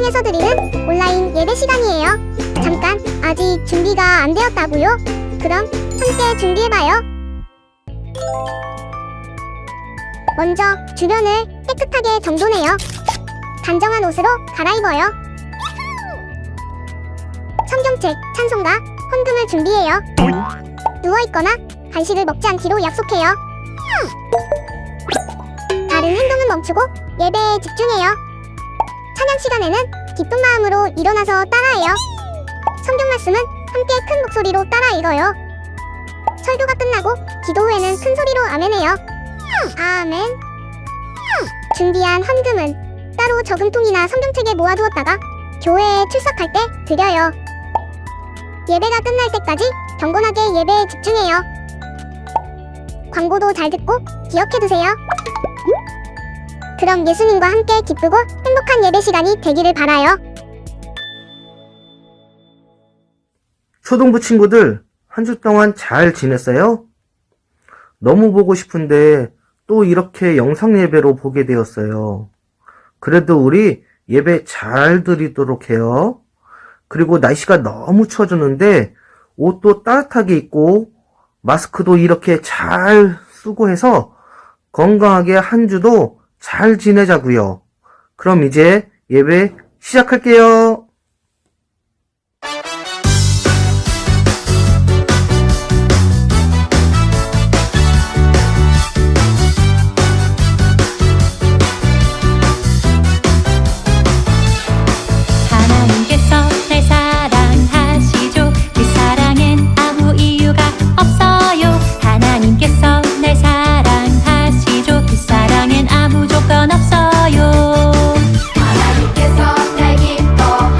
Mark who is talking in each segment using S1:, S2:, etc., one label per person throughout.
S1: 방송에서 드리는 온라인 예배 시간이에요. 잠깐, 아직 준비가 안 되었다고요? 그럼 함께 준비해봐요. 먼저 주변을 깨끗하게 정돈해요. 단정한 옷으로 갈아입어요. 성경책, 찬송가, 헌금을 준비해요. 누워있거나 간식을 먹지 않기로 약속해요. 다른 행동은 멈추고 예배에 집중해요. 찬양 시간에는 기쁜 마음으로 일어나서 따라해요. 성경 말씀은 함께 큰 목소리로 따라 읽어요. 설교가 끝나고 기도 후에는 큰 소리로 아멘해요. 아멘. 준비한 헌금은 따로 저금통이나 성경책에 모아두었다가 교회에 출석할 때 드려요. 예배가 끝날 때까지 경건하게 예배에 집중해요. 광고도 잘 듣고 기억해두세요. 그럼 예수님과 함께 기쁘고 행복한 예배 시간이 되기를 바라요.
S2: 초등부 친구들, 한 주 동안 잘 지냈어요? 너무 보고 싶은데 또 이렇게 영상 예배로 보게 되었어요. 그래도 우리 예배 잘 드리도록 해요. 그리고 날씨가 너무 추워졌는데 옷도 따뜻하게 입고 마스크도 이렇게 잘 쓰고 해서 건강하게 한 주도 잘 지내자고요. 그럼 이제 예배 시작할게요.
S3: 하나님께서 날 사랑하시죠. 그 사랑엔 아무 이유가 없어요. 하나님께서 날 사랑하시죠. 그 사랑엔 아무 조건 없어요.
S4: 하나님께서 날 기뻐하시죠.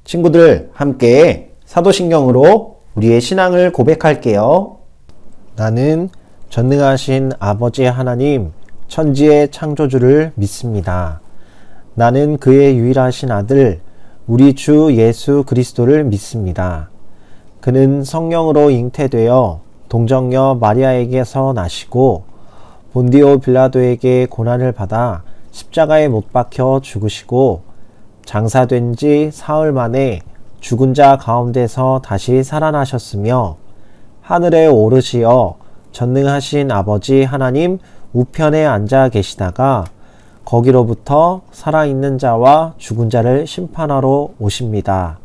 S4: 친구들 함께 사도신경으로 우리의 신앙을 고백할게요. 나는 전능하신 아버지 하나님, 천지의 창조주를 믿습니다. 나는 그의 유일하신 아들, 우리 주 예수 그리스도를 믿습니다. 그는 성령으로 잉태되어 동정녀 마리아에게서 나시고 본디오 빌라도에게 고난을 받아 십자가에 못 박혀 죽으시고 장사된 지 사흘 만에 죽은 자 가운데서 다시 살아나셨으며 하늘에 오르시어 전능하신 아버지 하나님 우편에 앉아 계시다가 거기로부터 살아있는 자와 죽은 자를 심판하러 오십니다.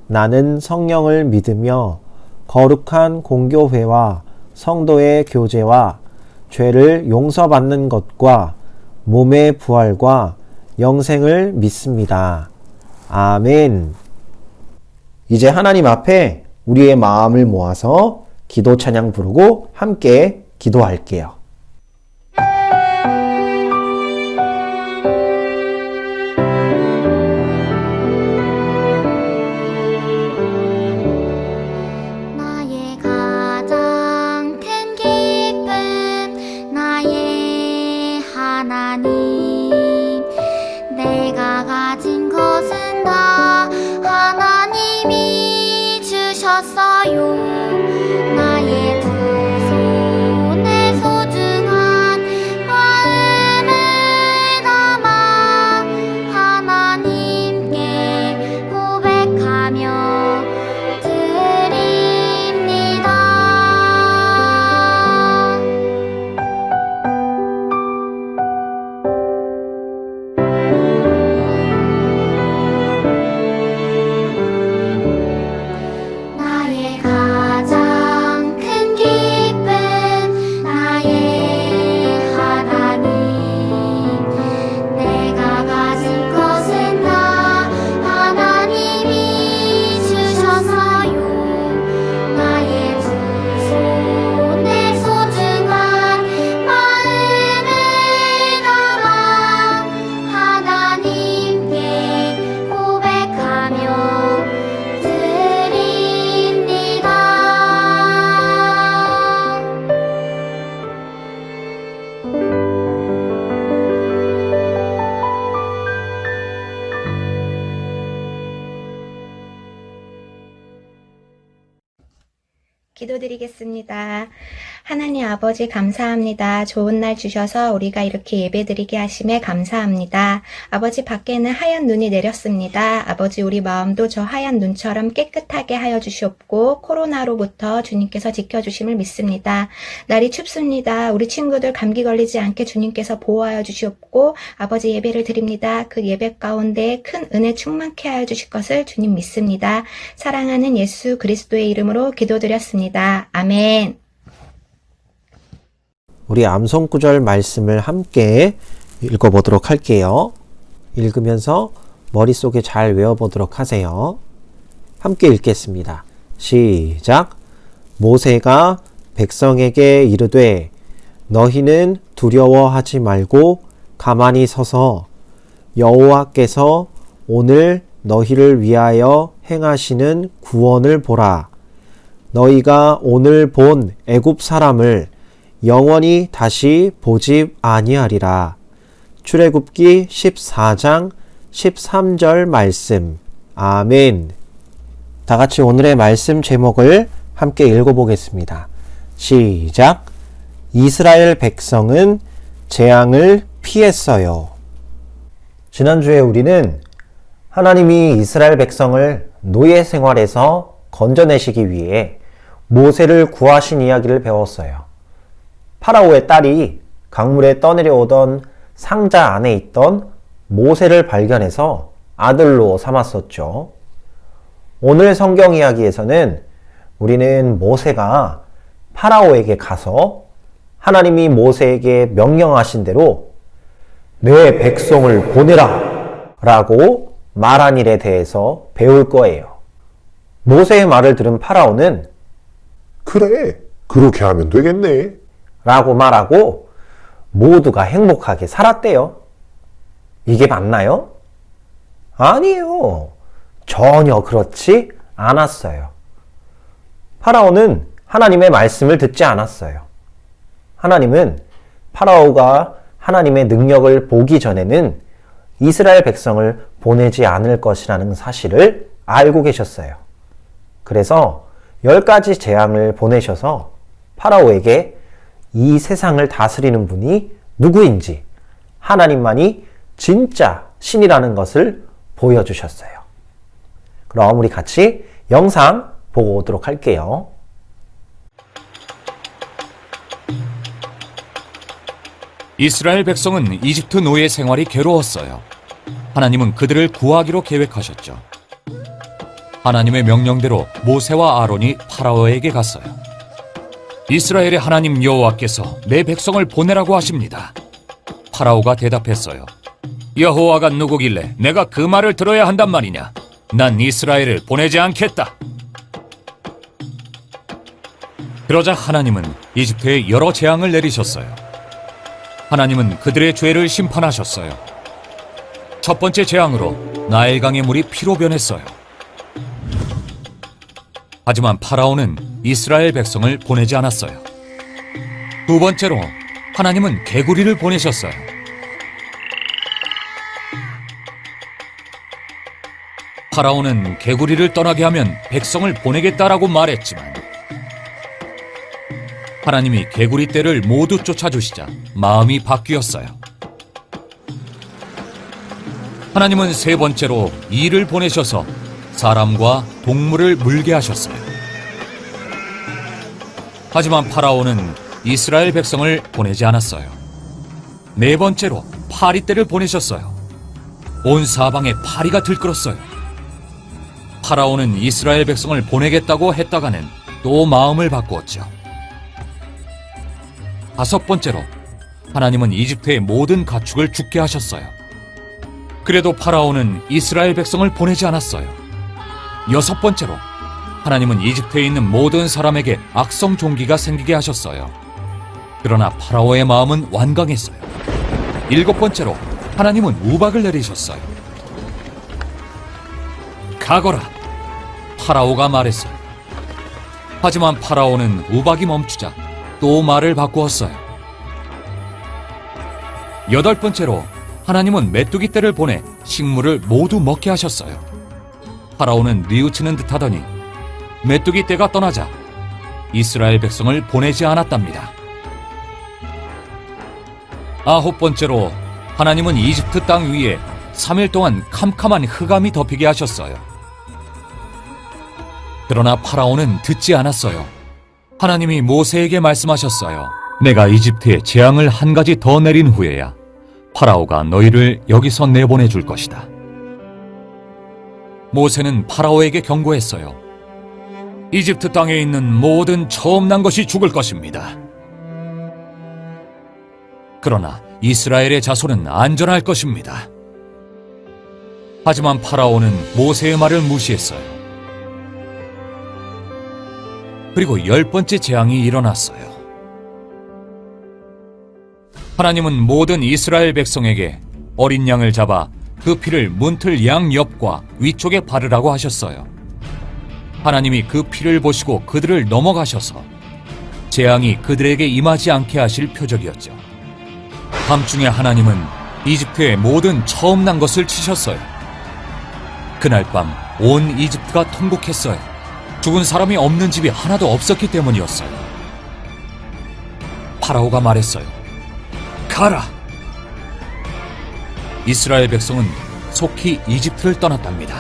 S4: 나는 성령을 믿으며 거룩한 공교회와 성도의 교제와 죄를 용서받는 것과 몸의 부활과 영생을 믿습니다. 아멘. 이제 하나님 앞에 우리의 마음을 모아서 기도 찬양 부르고 함께 기도할게요.
S1: 나의 가장 큰 기쁨 나의 하나님 내가 가진 것은 다 하나님이 주셨어요 나의 두 손에 소중한 마음을 담아 하나님께 고백하며 드립니다. 나의 가장 큰 기쁨 나의 하나님 내가 가진 것은 다 하나님이 주셔서요 나의 두 손에 소중한 마음을 담아 하나님께 고백하며 드립니다.
S5: 기도드리겠습니다. 하나님 아버지 감사합니다. 좋은 날 주셔서 우리가 이렇게 예배드리게 하심에 감사합니다. 아버지 밖에는 하얀 눈이 내렸습니다. 아버지 우리 마음도 저 하얀 눈처럼 깨끗하게 하여 주시옵고 코로나로부터 주님께서 지켜주심을 믿습니다. 날이 춥습니다. 우리 친구들 감기 걸리지 않게 주님께서 보호하여 주시옵고 아버지 예배를 드립니다. 그 예배 가운데 큰 은혜 충만케 하여 주실 것을 주님 믿습니다. 사랑하는 예수 그리스도의 이름으로 기도드렸습니다. 아멘.
S4: 우리 암송 구절 말씀을 함께 읽어보도록 할게요. 읽으면서 머릿속에 잘 외워보도록 하세요. 함께 읽겠습니다. 시작. 모세가 백성에게 이르되 너희는 두려워하지 말고 가만히 서서 여호와께서 오늘 너희를 위하여 행하시는 구원을 보라. 너희가 오늘 본 애굽 사람을 영원히 다시 보지 아니하리라. 출애굽기 14장 13절 말씀. 아멘. 다 같이 오늘의 말씀 제목을 함께 읽어보겠습니다. 시작. 이스라엘 백성은 재앙을 피했어요. 지난주에 우리는 하나님이 이스라엘 백성을 노예 생활에서 건져내시기 위해 모세를 구하신 이야기를 배웠어요. 파라오의 딸이 강물에 떠내려오던 상자 안에 있던 모세를 발견해서 아들로 삼았었죠. 오늘 성경 이야기에서는 우리는 모세가 파라오에게 가서 하나님이 모세에게 명령하신 대로 내 백성을 보내라 라고 말한 일에 대해서 배울 거예요. 모세의 말을 들은 파라오는
S6: 그래, 그렇게 하면 되겠네.
S4: 라고 말하고 모두가 행복하게 살았대요. 이게 맞나요? 아니에요. 전혀 그렇지 않았어요. 파라오는 하나님의 말씀을 듣지 않았어요. 하나님은 파라오가 하나님의 능력을 보기 전에는 이스라엘 백성을 보내지 않을 것이라는 사실을 알고 계셨어요. 그래서 10가지 재앙을 보내셔서 파라오에게 이 세상을 다스리는 분이 누구인지, 하나님만이 진짜 신이라는 것을 보여주셨어요. 그럼 우리 같이 영상 보고 오도록 할게요.
S7: 이스라엘 백성은 이집트 노예 생활이 괴로웠어요. 하나님은 그들을 구하기로 계획하셨죠. 하나님의 명령대로 모세와 아론이 파라오에게 갔어요. 이스라엘의 하나님 여호와께서 내 백성을 보내라고 하십니다. 파라오가 대답했어요. 여호와가 누구길래 내가 그 말을 들어야 한단 말이냐? 난 이스라엘을 보내지 않겠다. 그러자 하나님은 이집트에 여러 재앙을 내리셨어요. 하나님은 그들의 죄를 심판하셨어요. 첫 번째 재앙으로 나일강의 물이 피로 변했어요. 하지만 파라오는 이스라엘 백성을 보내지 않았어요. 두 번째로 하나님은 개구리를 보내셨어요. 파라오는 개구리를 떠나게 하면 백성을 보내겠다라고 말했지만 하나님이 개구리 떼를 모두 쫓아주시자 마음이 바뀌었어요. 하나님은 세 번째로 이를 보내셔서 사람과 동물을 물게 하셨어요. 하지만 파라오는 이스라엘 백성을 보내지 않았어요. 네 번째로 파리떼를 보내셨어요. 온 사방에 파리가 들끓었어요. 파라오는 이스라엘 백성을 보내겠다고 했다가는 또 마음을 바꾸었죠. 다섯 번째로 하나님은 이집트의 모든 가축을 죽게 하셨어요. 그래도 파라오는 이스라엘 백성을 보내지 않았어요. 여섯 번째로 하나님은 이집트에 있는 모든 사람에게 악성 종기가 생기게 하셨어요. 그러나 파라오의 마음은 완강했어요. 일곱 번째로 하나님은 우박을 내리셨어요. 가거라, 파라오가 말했어요. 하지만 파라오는 우박이 멈추자 또 말을 바꾸었어요. 여덟 번째로 하나님은 메뚜기 떼를 보내 식물을 모두 먹게 하셨어요. 파라오는 뉘우치는 듯 하더니 메뚜기 떼가 떠나자 이스라엘 백성을 보내지 않았답니다. 아홉 번째로 하나님은 이집트 땅 위에 3일 동안 캄캄한 흑암이 덮이게 하셨어요. 그러나 파라오는 듣지 않았어요. 하나님이 모세에게 말씀하셨어요. 내가 이집트에 재앙을 한 가지 더 내린 후에야 파라오가 너희를 여기서 내보내줄 것이다. 모세는 파라오에게 경고했어요. 이집트 땅에 있는 모든 처음 난 것이 죽을 것입니다. 그러나 이스라엘의 자손은 안전할 것입니다. 하지만 파라오는 모세의 말을 무시했어요. 그리고 10번째 재앙이 일어났어요. 하나님은 모든 이스라엘 백성에게 어린 양을 잡아 그 피를 문틀 양 옆과 위쪽에 바르라고 하셨어요. 하나님이 그 피를 보시고 그들을 넘어가셔서 재앙이 그들에게 임하지 않게 하실 표적이었죠. 밤중에 하나님은 이집트의 모든 처음 난 것을 치셨어요. 그날 밤 온 이집트가 통곡했어요. 죽은 사람이 없는 집이 하나도 없었기 때문이었어요. 파라오가 말했어요. 가라! 이스라엘 백성은 속히 이집트를 떠났답니다.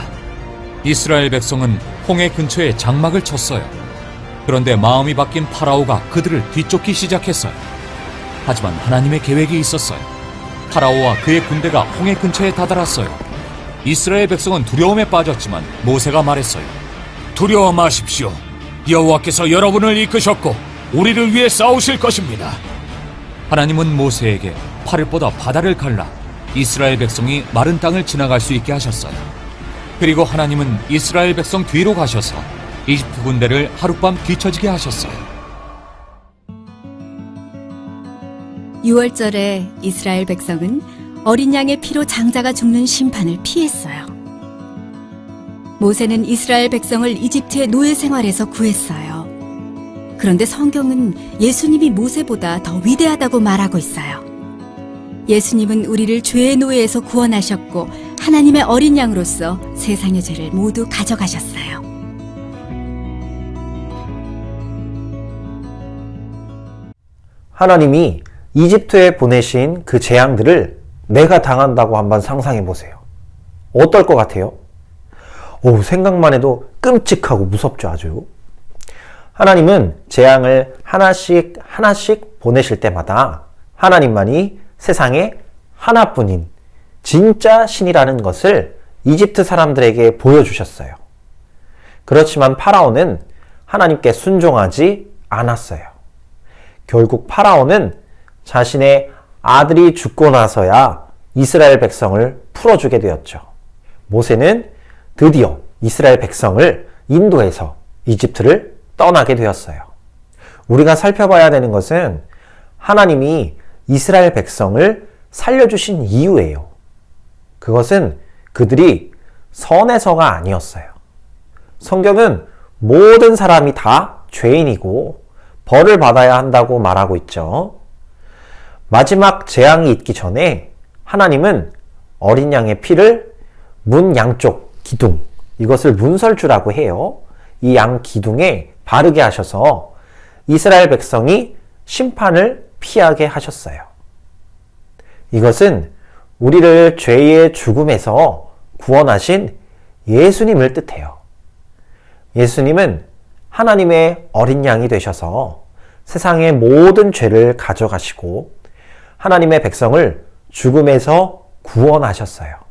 S7: 이스라엘 백성은 홍해 근처에 장막을 쳤어요. 그런데 마음이 바뀐 파라오가 그들을 뒤쫓기 시작했어요. 하지만 하나님의 계획이 있었어요. 파라오와 그의 군대가 홍해 근처에 다다랐어요. 이스라엘 백성은 두려움에 빠졌지만 모세가 말했어요. 두려워 마십시오. 여호와께서 여러분을 이끄셨고 우리를 위해 싸우실 것입니다. 하나님은 모세에게 팔을 뻗어 바다를 갈라 이스라엘 백성이 마른 땅을 지나갈 수 있게 하셨어요. 그리고 하나님은 이스라엘 백성 뒤로 가셔서 이집트 군대를 하룻밤 뒤처지게 하셨어요.
S8: 6월절에 이스라엘 백성은 어린 양의 피로 장자가 죽는 심판을 피했어요. 모세는 이스라엘 백성을 이집트의 노예 생활에서 구했어요. 그런데 성경은 예수님이 모세보다 더 위대하다고 말하고 있어요. 예수님은 우리를 죄의 노예에서 구원하셨고 하나님의 어린 양으로서 세상의 죄를 모두 가져가셨어요.
S4: 하나님이 이집트에 보내신 그 재앙들을 내가 당한다고 한번 상상해 보세요. 어떨 것 같아요? 생각만 해도 끔찍하고 무섭죠, 아주. 하나님은 재앙을 하나씩 보내실 때마다 하나님만이 세상에 하나뿐인 진짜 신이라는 것을 이집트 사람들에게 보여주셨어요. 그렇지만 파라오는 하나님께 순종하지 않았어요. 결국 파라오는 자신의 아들이 죽고 나서야 이스라엘 백성을 풀어주게 되었죠. 모세는 드디어 이스라엘 백성을 인도해서 이집트를 떠나게 되었어요. 우리가 살펴봐야 되는 것은 하나님이 이스라엘 백성을 살려주신 이유예요. 그것은 그들이 선해서가 아니었어요. 성경은 모든 사람이 다 죄인이고 벌을 받아야 한다고 말하고 있죠. 마지막 재앙이 있기 전에 하나님은 어린 양의 피를 문 양쪽 기둥, 이것을 문설주라고 해요. 이 양 기둥에 바르게 하셔서 이스라엘 백성이 심판을 피하게 하셨어요. 이것은 우리를 죄의 죽음에서 구원하신 예수님을 뜻해요. 예수님은 하나님의 어린 양이 되셔서 세상의 모든 죄를 가져가시고 하나님의 백성을 죽음에서 구원하셨어요.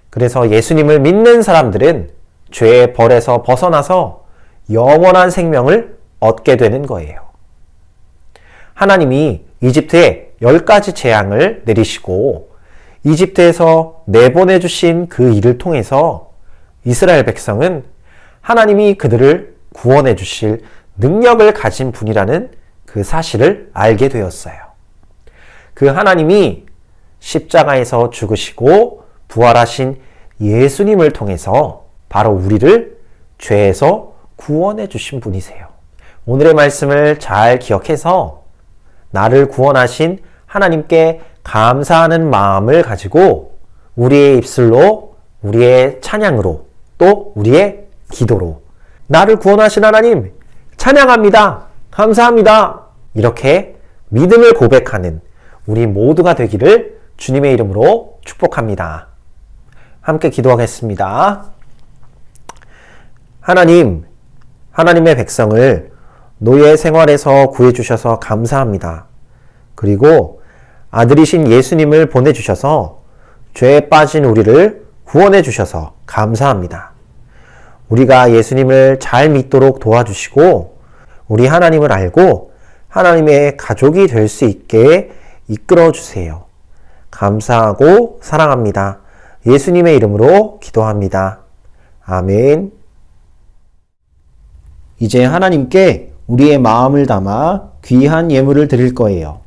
S4: 그래서 예수님을 믿는 사람들은 죄의 벌에서 벗어나서 영원한 생명을 얻게 되는 거예요. 하나님이 이집트에 10가지 재앙을 내리시고 이집트에서 내보내 주신 그 일을 통해서 이스라엘 백성은 하나님이 그들을 구원해 주실 능력을 가진 분이라는 그 사실을 알게 되었어요. 그 하나님이 십자가에서 죽으시고 부활하신 예수님을 통해서 바로 우리를 죄에서 구원해 주신 분이세요. 오늘의 말씀을 잘 기억해서 나를 구원하신 하나님께 감사하는 마음을 가지고 우리의 입술로, 우리의 찬양으로, 또 우리의 기도로 나를 구원하신 하나님 찬양합니다. 감사합니다. 이렇게 믿음을 고백하는 우리 모두가 되기를 주님의 이름으로 축복합니다. 함께 기도하겠습니다. 하나님, 하나님의 백성을 노예 생활에서 구해주셔서 감사합니다. 그리고 아들이신 예수님을 보내주셔서 죄에 빠진 우리를 구원해 주셔서 감사합니다. 우리가 예수님을 잘 믿도록 도와주시고 우리 하나님을 알고 하나님의 가족이 될 수 있게 이끌어 주세요. 감사하고 사랑합니다. 예수님의 이름으로 기도합니다. 아멘. 이제 하나님께 우리의 마음을 담아 귀한 예물을 드릴 거예요.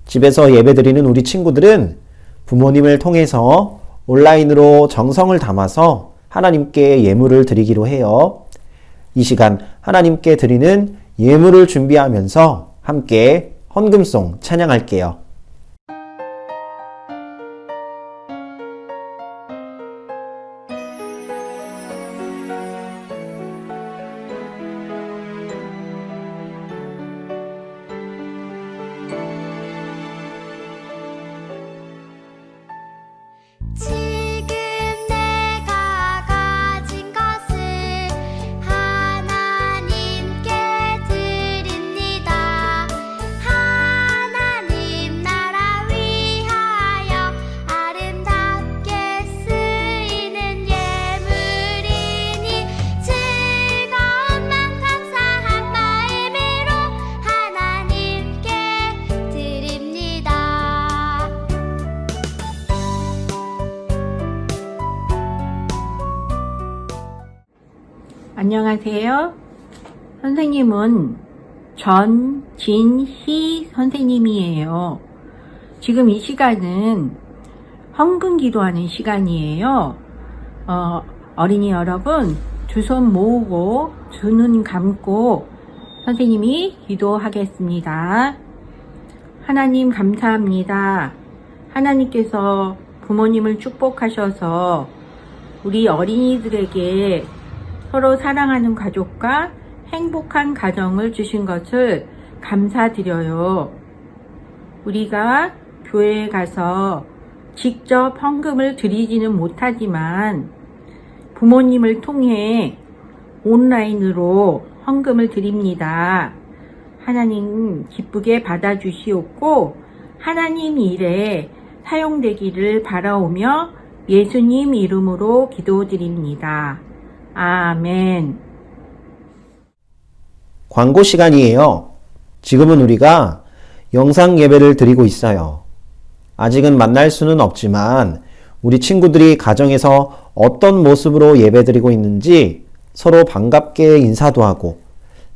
S4: 집에서 예배드리는 우리 친구들은 부모님을 통해서 온라인으로 정성을 담아서 하나님께 예물을 드리기로 해요. 이 시간 하나님께 드리는 예물을 준비하면서 함께 헌금송 찬양할게요.
S1: 지금 내가 가진 것을 하나님께 드립니다. 하나님 나라 위하여 아름답게 쓰이는 예물이니 즐거운 맘 감사한 마음으로 하나님께 드립니다.
S9: 안녕하세요. 선생님은 전진희 선생님이에요. 지금 이 시간은 헌금 기도하는 시간이에요. 어린이 여러분, 두 손 모으고 두 눈 감고 선생님이 기도하겠습니다. 하나님 감사합니다. 하나님께서 부모님을 축복하셔서 우리 어린이들에게 서로 사랑하는 가족과 행복한 가정을 주신 것을 감사드려요. 우리가 교회에 가서 직접 헌금을 드리지는 못하지만 부모님을 통해 온라인으로 헌금을 드립니다. 하나님 기쁘게 받아주시옵고 하나님 일에 사용되기를 바라오며 예수님 이름으로 기도드립니다. 아멘.
S4: 광고 시간이에요. 지금은 우리가 영상 예배를 드리고 있어요. 아직은 만날 수는 없지만 우리 친구들이 가정에서 어떤 모습으로 예배 드리고 있는지 서로 반갑게 인사도 하고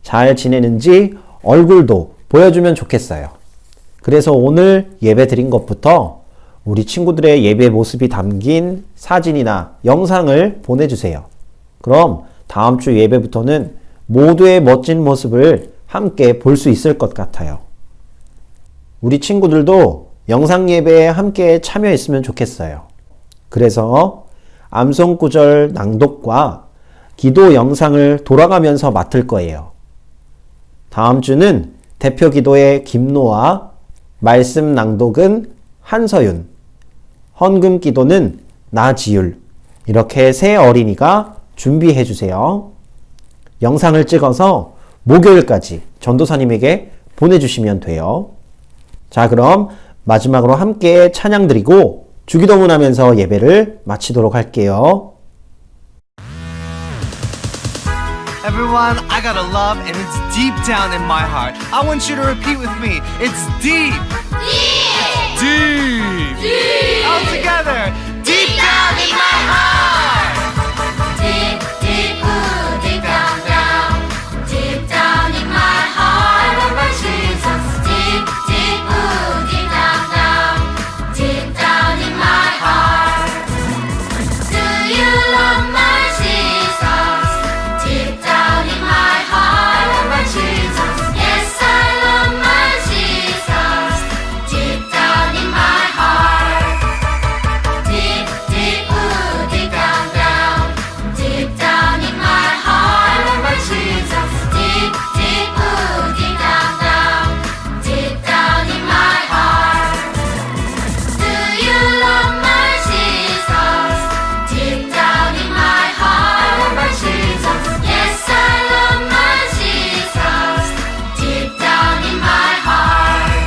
S4: 잘 지내는지 얼굴도 보여주면 좋겠어요. 그래서 오늘 예배 드린 것부터 우리 친구들의 예배 모습이 담긴 사진이나 영상을 보내주세요. 그럼 다음 주 예배부터는 모두의 멋진 모습을 함께 볼 수 있을 것 같아요. 우리 친구들도 영상 예배에 함께 참여했으면 좋겠어요. 그래서 암송 구절 낭독과 기도 영상을 돌아가면서 맡을 거예요. 다음 주는 대표 기도의 김노아, 말씀 낭독은 한서윤, 헌금 기도는 나지율, 이렇게 세 어린이가 준비해 주세요. 영상을 찍어서 목요일까지 전도사님에게 보내주시면 돼요. 자, 그럼 마지막으로 함께 찬양 드리고 주기도문 하면서 예배를 마치도록 할게요.
S10: Everyone, I got a love and it's deep down in my heart. I want you to repeat with me. It's deep. Deep. Deep. Deep. All together. Deep down in my heart.
S3: Deep, deep, ooh, deep down, down, deep down in my heart. I love my Jesus. Deep, deep, ooh, deep down, down, deep down in my heart. Do you love my Jesus? Deep down in my heart. I love my Jesus. Yes, I love my Jesus. Deep down in my heart. Deep, deep, ooh, deep down, down, deep down in my heart. I love my Jesus. Deep, deep, ooh, deep down, down, deep down in my heart. Do you love my Jesus? Deep down in my heart. I love my Jesus. Yes, I love my Jesus. Deep down in my heart.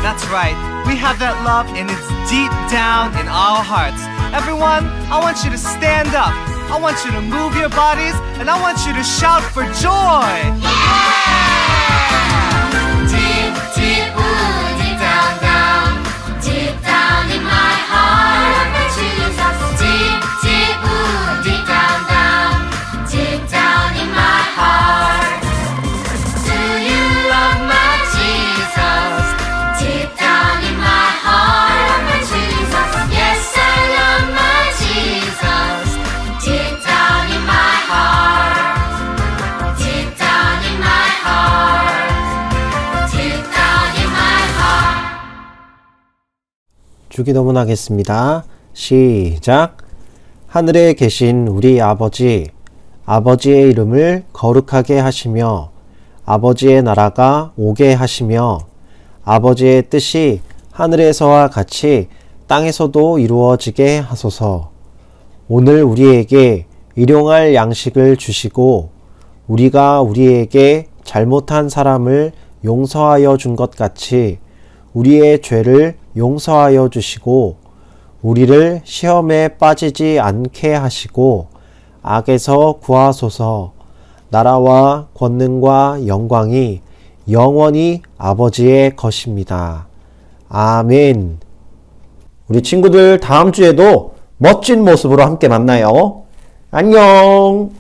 S10: That's right. We have that love and it's deep down in our hearts. Everyone, I want you to stand up. I want you to move your bodies and I want you to shout for joy.
S3: Deep, deep, ooh, deep down, down, deep down in my heart. I love my Jesus. Deep, deep, ooh, deep down, down, deep down in my heart. Do you love my Jesus? Deep down in my heart. I love my Jesus. Yes, I love my Jesus. Deep down in my heart. Deep down in my heart. Deep down in my heart.
S4: 주기도문 하겠습니다. 시작. 하늘에 계신 우리 아버지, 아버지의 이름을 거룩하게 하시며 아버지의 나라가 오게 하시며 아버지의 뜻이 하늘에서와 같이 땅에서도 이루어지게 하소서. 오늘 우리에게 일용할 양식을 주시고 우리가 우리에게 잘못한 사람을 용서하여 준 것 같이 우리의 죄를 용서하여 주시고 우리를 시험에 빠지지 않게 하시고 악에서 구하소서. 나라와 권능과 영광이 영원히 아버지의 것입니다. 아멘. 우리 친구들 다음 주에도 멋진 모습으로 함께 만나요. 안녕.